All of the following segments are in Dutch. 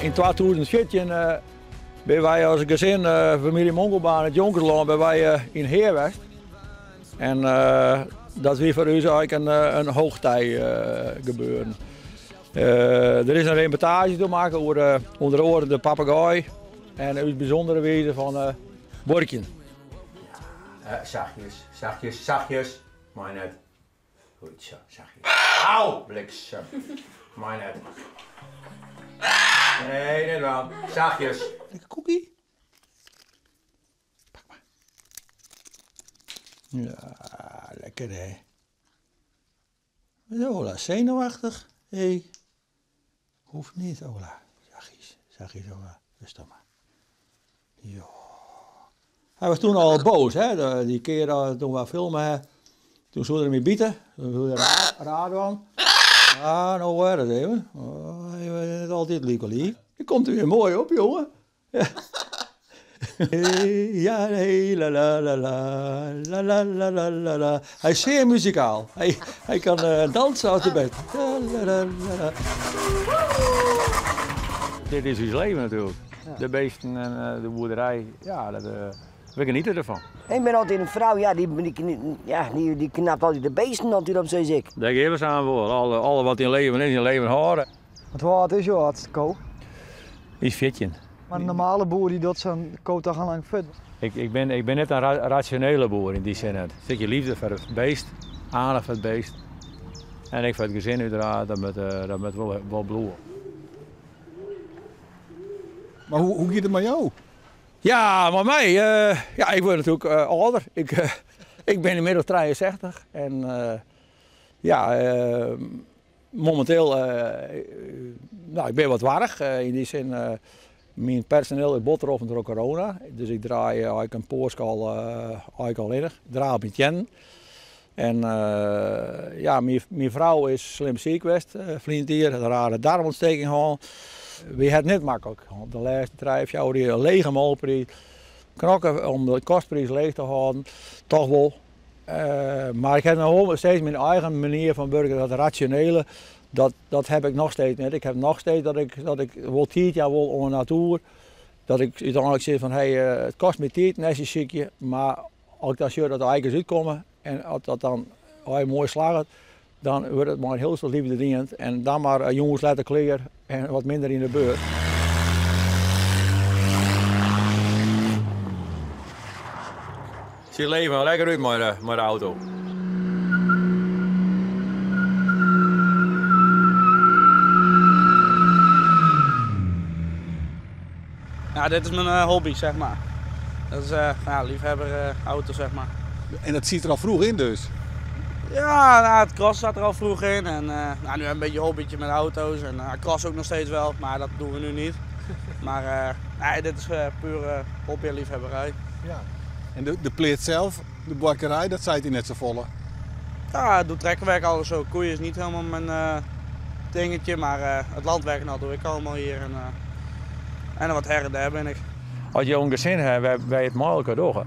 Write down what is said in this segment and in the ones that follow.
in 2014 ben wij als gezin, familie Mongelbaan, het Jonkersland, ben wij in Heerwest. En dat is voor ons eigenlijk een hoogtij gebeuren. Er is een reportage te maken over onder andere de papegaai en het bijzondere wezen van Borkjen. Zachtjes, zachtjes, zachtjes. Maar net. Goed zo, zachtjes. Auw, bliksem. Maar net. Nee, net wel. Zachtjes. Lekker koekie. Pak maar. Ja, lekker hè. Ola, zenuwachtig. Hé. Hoeft niet, Ola. Zachtjes, zachtjes, Ola. Rustig maar. Jo. Hij was toen al boos, hè? Die keer toen we filmen, toen zouden we hem bieten. Toen wilde hij raden aan. Ah, nou waar het even. Oh, hij is altijd liekelie. Je komt er weer mooi op, jongen. Ja. Ja, hey, la la la la, la la la la la la. Hij is zeer muzikaal. Hij kan dansen uit de bed. La, la, la, la. Dit is ons leven natuurlijk. Ja. De beesten en de boerderij, ja, we genieten ervan. Ik ben altijd een vrouw, ja, die knapt altijd de beesten natuurlijk op, zoals ik. Daar geven we ze aan voor. Alle wat in leven is, in leven horen. Het water is joh, hartstikke koud. Die is fitje. Maar een normale boer die doet zo'n koud dag lang vet. Ik ben net een rationele boer in die zin. Een stukje liefde voor het beest, aandacht voor het beest. En ik voor het gezin uiteraard, dat met wel bloeien. Maar hoe gaat het met jou? Ja, maar mij, ja, ik word natuurlijk ouder. Ik ben inmiddels 63 en momenteel, nou, ik ben wat warrig. In die zin, mijn personeel is botteroffen door corona. Dus ik draai eigenlijk een pooskal eigenlijk al in. Ik draai op het jen. En ja, mijn vrouw is slim ziek geweest, vriend hier, een rare darmontsteking gehad. We hebben het niet makkelijk. De laatste 3 jaar die een lege molprijs. Knokken om de kostprijs leeg te houden, toch wel. Maar ik heb nog steeds mijn eigen manier van burger, dat rationele, dat heb ik nog steeds niet. Ik heb nog steeds dat ik wel 10 jaar wil onder natuur. Dat ik uiteindelijk zeg van hey, het kost me tijd, net een ziekje, maar als ik dan zie dat de eikens uitkomen en als dat dan mooi slaagt, dan wordt het maar een heel stuk liefde dienend en dan maar jongens laten kleren en wat minder in de beurt. Zie leven lekker uit met de auto. Ja, dit is mijn hobby, zeg maar. Dat is ja, liefhebber auto, zeg maar. En dat ziet er al vroeg in dus? Ja, nou, het cross zat er al vroeg in en nou, nu een beetje een hobbytje met auto's en cross ook nog steeds wel, maar dat doen we nu niet. Maar nee, dit is puur hobby en liefhebberij. Ja. En de pleert zelf, de bakkerij, dat zei hij net zo volle? Ja, het doet trekkerwerk alles zo. Koeien is niet helemaal mijn dingetje, maar het landwerk nou, doe ik allemaal hier en wat her en der ben ik. Als je een gezin hebt, wij het makkelijker door.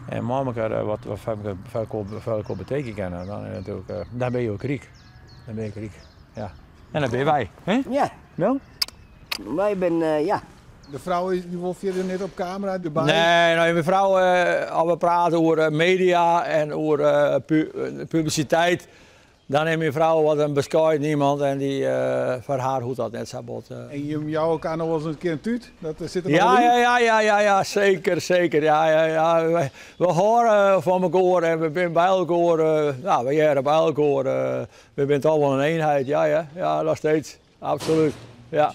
En makkelijker wat veel betekenen kennen, dan ben je ook riek. Dan ben je riek, ja. En dan ben je wij, hè? Ja. Wel? Wij ben, ja. De vrouw die wil je er net op camera erbij? Nee, nou, mijn vrouw, als we praten over media en over publiciteit, dan heeft mijn vrouw wat een bescheid niemand en die voor haar hoeft dat net zo bot. En jou ook aan nog wel eens een keer een tuut? Dat zit er Ja, zeker. Ja. We horen van elkaar en we zijn bij elkaar, nou, we jaren bij elkaar, we zijn toch wel een eenheid, ja, nog steeds, absoluut, ja.